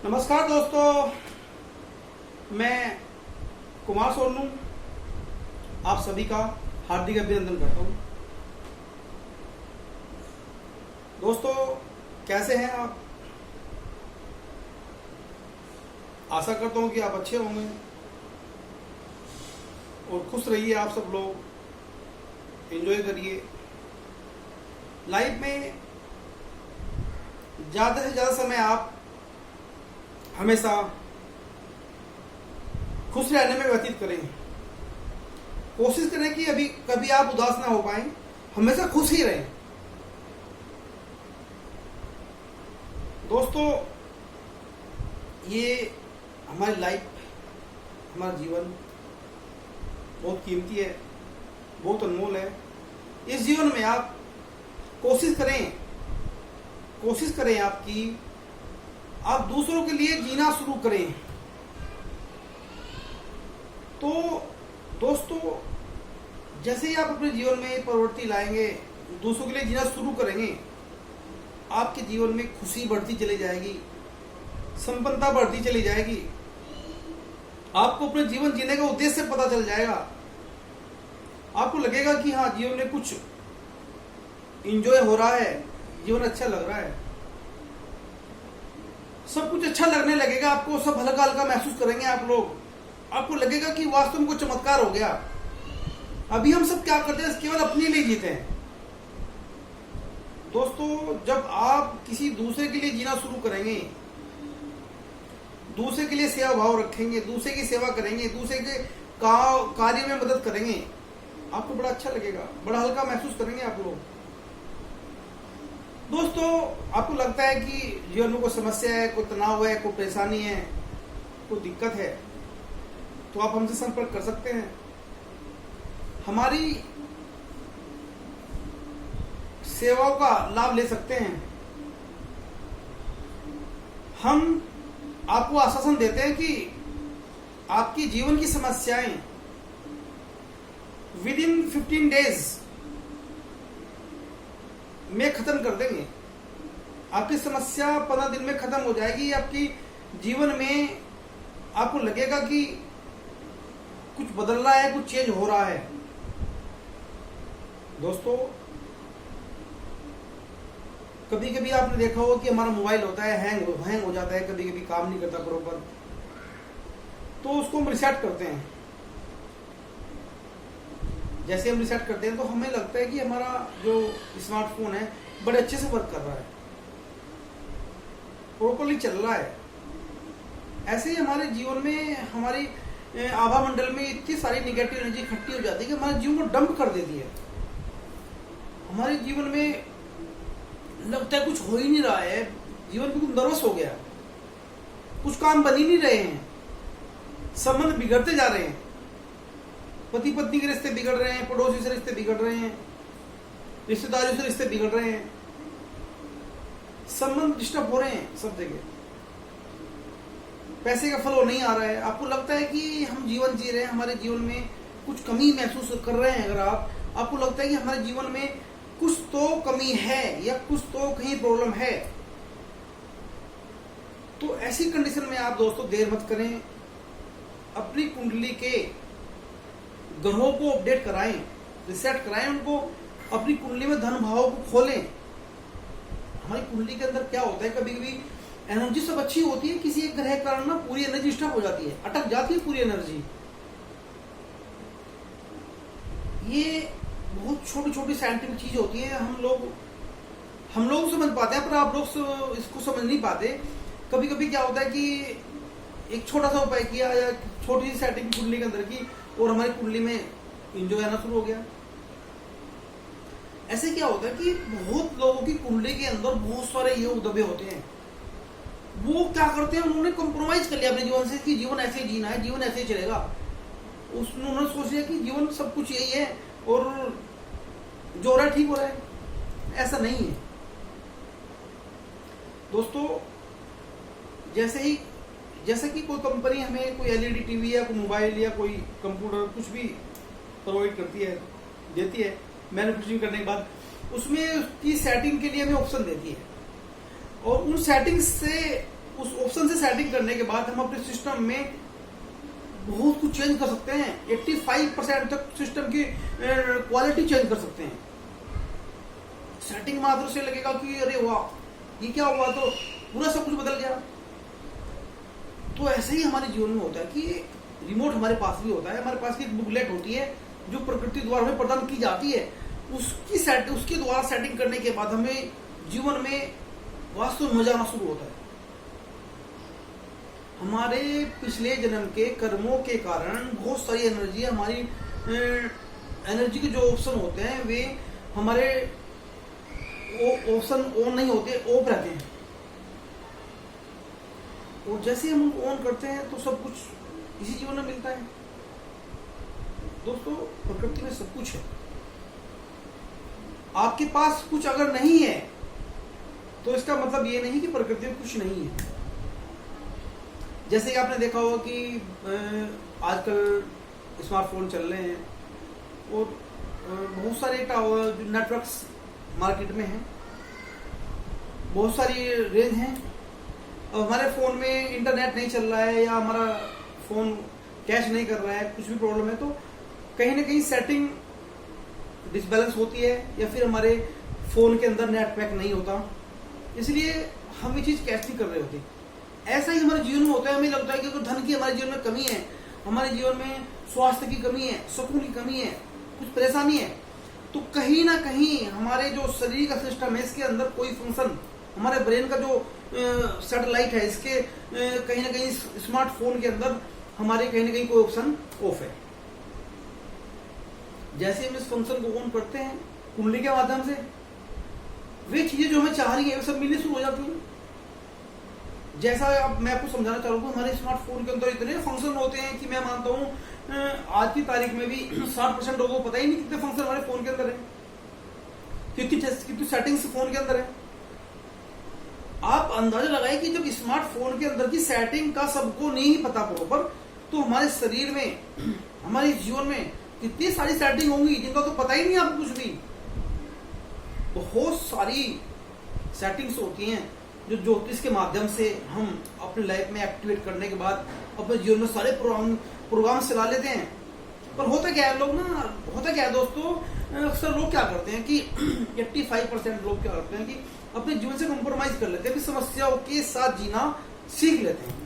नमस्कार दोस्तों, मैं कुमार सोनू आप सभी का हार्दिक अभिनंदन करता हूँ। दोस्तों, कैसे हैं आप? आशा करता हूँ कि आप अच्छे होंगे और खुश रहिए। आप सब लोग एंजॉय करिए। लाइफ में ज़्यादा से ज़्यादा समय आप हमेशा खुश रहने में व्यतीत करें। कोशिश करें कि अभी कभी आप उदास ना हो पाए, हमेशा खुश ही रहें। दोस्तों, ये हमारी लाइफ, हमारा जीवन बहुत कीमती है, बहुत अनमोल है। इस जीवन में आप कोशिश करें आपकी आप दूसरों के लिए जीना शुरू करें। तो दोस्तों, जैसे ही आप अपने जीवन में प्रवृत्ति लाएंगे, दूसरों के लिए जीना शुरू करेंगे, आपके जीवन में खुशी बढ़ती चली जाएगी, संपन्नता बढ़ती चली जाएगी। आपको अपने जीवन जीने का उद्देश्य पता चल जाएगा। आपको लगेगा कि हाँ, जीवन में कुछ एंजॉय हो रहा है, जीवन अच्छा लग रहा है, सब कुछ अच्छा लगने लगेगा। आपको सब हल्का हल्का महसूस करेंगे आप लोग। आपको लगेगा कि वास्तव में कुछ चमत्कार हो गया। अभी हम सब क्या करते हैं, केवल अपने लिए जीते हैं। दोस्तों, जब आप किसी दूसरे के लिए जीना शुरू करेंगे, दूसरे के लिए सेवा भाव रखेंगे, दूसरे की सेवा करेंगे, दूसरे के कार्य में मदद करेंगे, आपको बड़ा अच्छा लगेगा, बड़ा हल्का महसूस करेंगे आप लोग। दोस्तों, आपको लगता है कि जीवन में कोई समस्या है, कोई तनाव है, कोई परेशानी है, कोई दिक्कत है, तो आप हमसे संपर्क कर सकते हैं। हमारी सेवाओं का लाभ ले सकते हैं। हम आपको आश्वासन देते हैं कि आपकी जीवन की समस्याएं विद इन 15 डेज में खत्म कर देंगे। आपकी समस्या 15 दिन में खत्म हो जाएगी। आपकी जीवन में आपको लगेगा कि कुछ बदल रहा है, कुछ चेंज हो रहा है। दोस्तों, कभी कभी आपने देखा होगा कि हमारा मोबाइल होता है हैंग हो जाता है, कभी कभी काम नहीं करता बरोबर, तो उसको हम रिसेट करते हैं। जैसे हम रिसेट करते हैं तो हमें लगता है कि हमारा जो स्मार्टफोन है बड़े अच्छे से वर्क कर रहा है, प्रॉपर्ली चल रहा है। ऐसे ही हमारे जीवन में, हमारी आभा मंडल में इतनी सारी निगेटिव एनर्जी इकट्ठी हो जाती है कि हमारे जीवन को डंप कर देती है। हमारे जीवन में लगता है कुछ हो ही नहीं रहा है, जीवन बिल्कुल नर्वस हो गया, कुछ काम बन ही नहीं रहे हैं, संबंध बिगड़ते जा रहे हैं, पति पत्नी के रिश्ते बिगड़ रहे हैं, पड़ोसी से रिश्ते बिगड़ रहे हैं, रिश्तेदारों से रिश्ते बिगड़ रहे हैं, संबंध डिस्टर्ब हो रहे हैं सब जगह, पैसे का फ्लो नहीं आ रहा है। आपको लगता है कि हम जीवन जी रहे हैं, हमारे जीवन में कुछ कमी महसूस कर रहे हैं। अगर आपको लगता है कि हमारे जीवन में कुछ तो कमी है या कुछ तो कहीं प्रॉब्लम है, तो ऐसी कंडीशन में आप दोस्तों देर मत करें, अपनी कुंडली के ग्रहों को अपडेट कराएं, रिसेट कराएं उनको, अपनी कुंडली में धन भाव को खोलें। हमारी कुंडली के अंदर क्या होता है, कभी कभी एनर्जी सब अच्छी होती है, किसी एक ग्रह के कारण ना पूरी एनर्जी डिस्टर्ब हो जाती है, अटक जाती है पूरी एनर्जी। ये बहुत छोटी छोटी साइंटिफिक चीज होती है, हम लोग समझ पाते हैं, पर आप लोग इसको समझ नहीं पाते। कभी कभी क्या होता है कि एक छोटा सा उपाय किया या छोटी सी सेटिंग कुंडली के अंदर की, और हमारी कुंडली में एंजॉय आना शुरू हो गया। ऐसे क्या होता है कि बहुत लोगों की कुंडली के अंदर बहुत सारे योग दबे होते हैं। वो क्या करते हैं, उन्होंने कॉम्प्रोमाइज कर लिया अपने जीवन से कि जीवन ऐसे ही जीना है, जीवन ऐसे ही चलेगा। उन्होंने सोच लिया कि जीवन सब कुछ यही है और जो हो रहा है ठीक हो रहा है। ऐसा नहीं है दोस्तों। जैसे कि कोई कंपनी हमें कोई एलईडी टीवी या कोई मोबाइल या कोई कंप्यूटर कुछ भी प्रोवाइड करती है, देती है, मैन्युफैक्चरिंग करने के बाद उसमें उसकी सेटिंग के लिए हमें ऑप्शन देती है, और उन सेटिंग्स से उस ऑप्शन से सेटिंग करने के बाद हम अपने सिस्टम में बहुत कुछ चेंज कर सकते हैं। 85% तक सिस्टम की क्वालिटी चेंज कर सकते हैं। सेटिंग मात्र से लगेगा कि अरे वाह ये क्या हुआ, तो पूरा सब कुछ बदल गया। तो ऐसे ही हमारे जीवन में होता है कि रिमोट हमारे पास भी होता है, हमारे पास एक बुकलेट होती है जो प्रकृति द्वारा हमें प्रदान की जाती है। उसके द्वारा सेटिंग करने के बाद हमें जीवन में वास्तव में मजा आना शुरू होता है। हमारे पिछले जन्म के कर्मों के कारण बहुत सारी एनर्जी, हमारी एनर्जी के जो ऑप्शन होते हैं वे हमारे ऑप्शन ऑन नहीं होते, ऑफ रहते हैं। और जैसे हम ऑन करते हैं तो सब कुछ इसी जीवन में मिलता है। दोस्तों, प्रकृति में सब कुछ है। आपके पास कुछ अगर नहीं है तो इसका मतलब ये नहीं कि प्रकृति में कुछ नहीं है। जैसे कि आपने देखा होगा कि आजकल स्मार्टफोन चल रहे हैं और बहुत सारे टावर नेटवर्क्स मार्केट में हैं, बहुत सारी रेंज हैं। अब हमारे फ़ोन में इंटरनेट नहीं चल रहा है या हमारा फ़ोन कैच नहीं कर रहा है, कुछ भी प्रॉब्लम है, तो कहीं ना कहीं सेटिंग डिसबैलेंस होती है या फिर हमारे फ़ोन के अंदर नेट पैक नहीं होता, इसलिए हम ये चीज़ कैच नहीं कर रहे होते। ऐसा ही हमारे जीवन में होता है। हमें लगता है कि अगर धन की हमारे जीवन में कमी है, हमारे जीवन में स्वास्थ्य की कमी है, सुकून की कमी है, कुछ परेशानी है, तो कहीं ना कहीं हमारे जो शरीर का सिस्टम है इसके अंदर कोई फंक्शन, हमारे ब्रेन का जो सैटेलाइट है इसके कहीं ना कहीं स्मार्टफोन के अंदर हमारे कहीं ना कहीं कोई ऑप्शन ऑफ है। जैसे हम इस फंक्शन को ऑन करते हैं कुंडली के माध्यम से, वे चीजें जो हमें चाह रही है वे सब मिलनी शुरू हो जाती हैं। जैसा अब मैं आपको समझाना चाहूंगा, हमारे स्मार्टफोन के अंदर इतने फंक्शन होते हैं कि मैं मानता हूं आज की तारीख में भी 60% लोगों को पता ही नहीं कितने फंक्शन हमारे फोन के अंदर है, कितनी सेटिंग्स फोन के अंदर है। आप अंदाजा लगाए कि जब स्मार्टफोन के अंदर की सेटिंग का सबको नहीं पता प्रॉपर, तो हमारे शरीर में, हमारे जीवन में कितनी सारी सेटिंग होंगी जिनका तो पता ही नहीं आपको कुछ भी। बहुत सारी सेटिंग्स होती हैं जो ज्योतिष के माध्यम से हम अपनी लाइफ में एक्टिवेट करने के बाद अपने जीवन में सारे प्रोग्राम चला लेते हैं। पर होता क्या है दोस्तों, अक्सर लोग क्या करते हैं कि 85% लोग क्या करते हैं कि अपने जीवन से कॉम्प्रोमाइज कर लेते हैं, समस्याओं के साथ जीना सीख लेते हैं।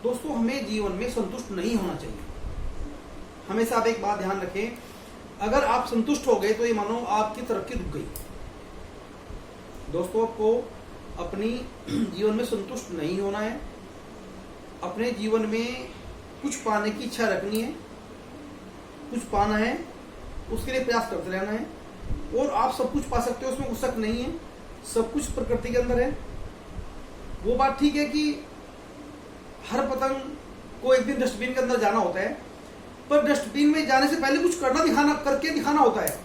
दोस्तों, हमें जीवन में संतुष्ट नहीं होना चाहिए। हमेशा आप एक बात ध्यान रखें, अगर आप संतुष्ट हो गए तो ये मानो आपकी तरक्की रुक गई। दोस्तों, आपको अपनी जीवन में संतुष्ट नहीं होना है। अपने जीवन में कुछ पाने की इच्छा रखनी है, कुछ पाना है, उसके लिए प्रयास करते रहना है। और आप सब कुछ पा सकते हो, उसमें कुछ शक नहीं है। सब कुछ प्रकृति के अंदर है। वो बात ठीक है कि हर पतंग को एक दिन डस्टबिन के अंदर जाना होता है, पर डस्टबिन में जाने से पहले कुछ करके दिखाना होता है।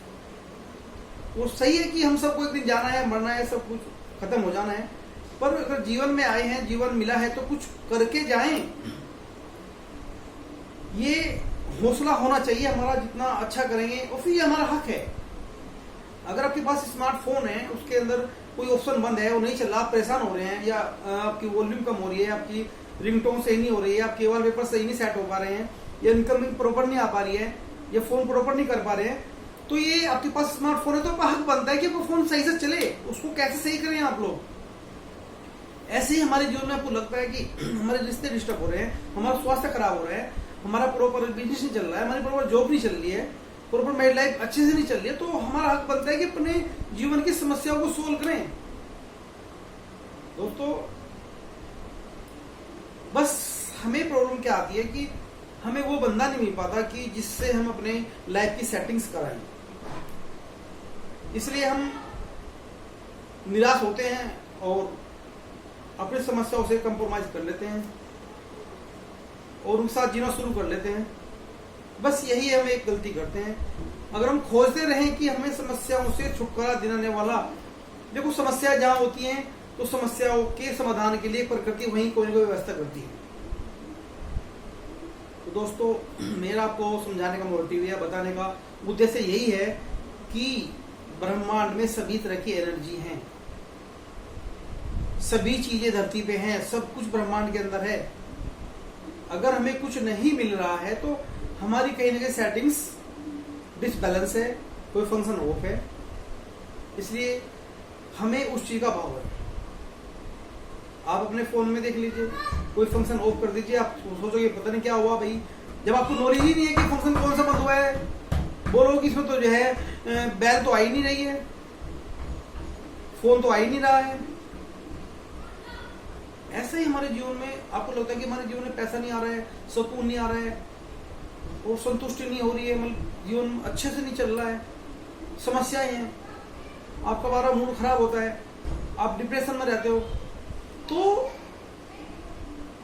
वो सही है कि हम सबको एक दिन जाना है, मरना है, सब कुछ खत्म हो जाना है, पर अगर जीवन में आए हैं, जीवन मिला है, तो कुछ करके जाएं। ये हौसला होना चाहिए हमारा, जितना अच्छा करेंगे और फिर ये हमारा हक है। अगर आपके पास स्मार्टफोन है, उसके अंदर कोई ऑप्शन बंद है, वो नहीं चल रहा, आप परेशान हो रहे हैं, या आपकी वॉल्यूम कम हो रही है, आपकी रिंगटोन सही नहीं हो रही है, आप केबल पेपर सही नहीं सेट हो पा रहे हैं, या इनकमिंग प्रॉपर नहीं आ पा रही है, या फोन प्रॉपर नहीं कर पा रहे हैं, तो ये आपके पास स्मार्टफोन है तो आपका हक बनता है कि वो फोन सही से चले। उसको कैसे सही करें आप लोग। ऐसे ही हमारे जीवन में आपको लगता है कि हमारे रिश्ते डिस्टर्ब हो रहे हैं, हमारा स्वास्थ्य खराब हो रहा है, हमारा प्रॉपर बिजनेस नहीं चल रहा है, हमारी प्रॉपर जॉब नहीं चल रही है, प्रॉपर मैरिड लाइफ अच्छे से नहीं चल रही है, तो हमारा हक बनता है कि अपने जीवन की समस्याओं को सोल्व करें। दोस्तों, बस हमें प्रॉब्लम क्या आती है कि हमें वो बंदा नहीं मिल पाता कि जिससे हम अपने लाइफ की सेटिंग्स कराएं। इसलिए हम निराश होते हैं और अपनी समस्याओं से कंप्रोमाइज कर लेते हैं और उनके साथ जीना शुरू कर लेते हैं। बस यही हम एक गलती करते हैं। अगर हम खोजते रहें कि हमें समस्याओं से छुटकारा दिलाने वाला, देखो समस्या जहां होती हैं तो समस्याओं के समाधान के लिए प्रकृति वहीं कोई ना कोई व्यवस्था करती है। तो दोस्तों, मेरा आपको समझाने का मोटिव या बताने का उद्देश्य यही है कि ब्रह्मांड में सभी तरह की एनर्जी हैं। सभी चीजें धरती पे हैं, सब कुछ ब्रह्मांड के अंदर है। अगर हमें कुछ नहीं मिल रहा है तो हमारी कहीं ना कहीं सेटिंग्स डिसबैलेंस है, कोई फंक्शन ऑफ है, इसलिए हमें उस चीज का भाव है। आप अपने फोन में देख लीजिए, कोई फंक्शन ऑफ कर दीजिए, आप सोचोगे पता नहीं क्या हुआ भाई, जब आपको नॉलेज ही नहीं है कि फंक्शन कौन सा बंद हुआ है, बोलो कि इसमें तो जो है बैल तो आ ही नहीं रही है, फोन तो आ ही नहीं रहा है। ऐसे ही हमारे जीवन में आपको लगता है कि हमारे जीवन में पैसा नहीं आ रहा है, सुकून नहीं आ रहा है और संतुष्टि नहीं हो रही है, मतलब जीवन अच्छे से नहीं चल रहा है, समस्याएं हैं, आपका बारा मूड खराब होता है, आप डिप्रेशन में रहते हो, तो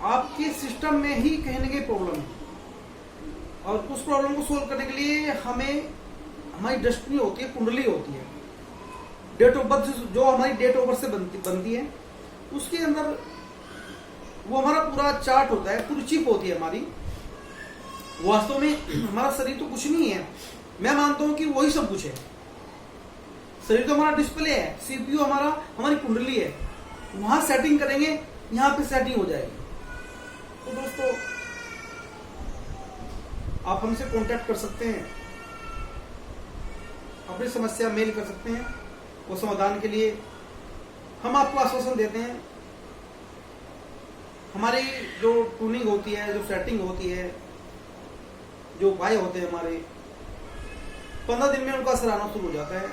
आपके सिस्टम में ही कहीं ना कहीं प्रॉब्लम है। और उस प्रॉब्लम को सोल्व करने के लिए हमें हमारी डेस्टिनी होती है, कुंडली होती है, डेट ऑफ बर्थ जो हमारी डेट ऑफ बर्थ से बनती है, उसके अंदर वो हमारा पूरा चार्ट होता है, पूरी चिप होती है हमारी। वास्तव में हमारा शरीर तो कुछ नहीं है, मैं मानता हूं कि वही सब कुछ है। शरीर तो हमारा डिस्प्ले है, सीपीयू हमारी कुंडली है, वहां सेटिंग करेंगे, यहां पे सेटिंग हो जाएगी। तो दोस्तों आप हमसे कांटेक्ट कर सकते हैं, अपनी समस्या मेल कर सकते हैं, वो समाधान के लिए हम आपको आश्वासन देते हैं। हमारी जो ट्यूनिंग होती है, जो सेटिंग होती है, जो उपाय होते हैं हमारे, 15 दिन में उनका असर आना शुरू हो जाता है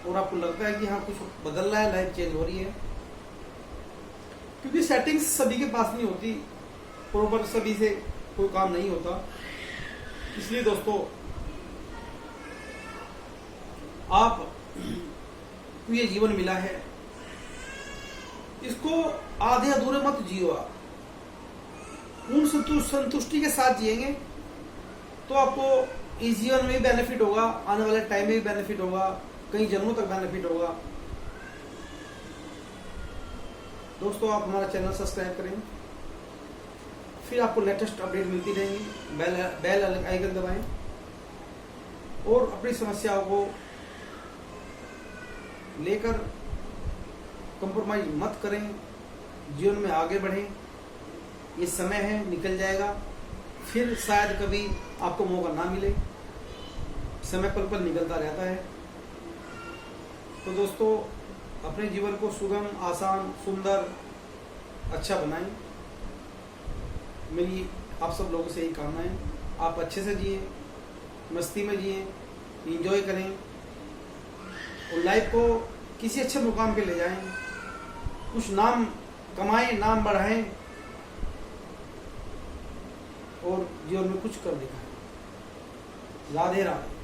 और आपको लगता है कि हाँ कुछ बदल रहा है, लाइफ चेंज हो रही है। क्योंकि सेटिंग्स सभी के पास नहीं होती, प्रॉपर सभी से कोई काम नहीं होता। इसलिए दोस्तों आप ये जीवन मिला है, इसको आधे अधूरे मत जियो। आप पूर्ण संतुष्टि के साथ जिएंगे तो आपको इस जीवन में भी बेनिफिट होगा, आने वाले टाइम में भी बेनिफिट होगा, कई जन्मों तक बेनिफिट होगा। दोस्तों आप हमारा चैनल सब्सक्राइब करें, फिर आपको लेटेस्ट अपडेट मिलती रहेंगी, बेल आइकन दबाएं और अपनी समस्याओं को लेकर कंप्रोमाइज मत करें, जीवन में आगे बढ़ें। ये समय है, निकल जाएगा, फिर शायद कभी आपको मौका ना मिले, समय पल पल निकलता रहता है। तो दोस्तों अपने जीवन को सुगम, आसान, सुंदर, अच्छा बनाएं। मेरी आप सब लोगों से यही कामना है, आप अच्छे से जिए, मस्ती में जिए, एंजॉय करें और लाइफ को किसी अच्छे मुकाम पे ले जाएं, कुछ नाम कमाएं, नाम बढ़ाएं और जीवन में कुछ कर दिखाएं। राधे राधे।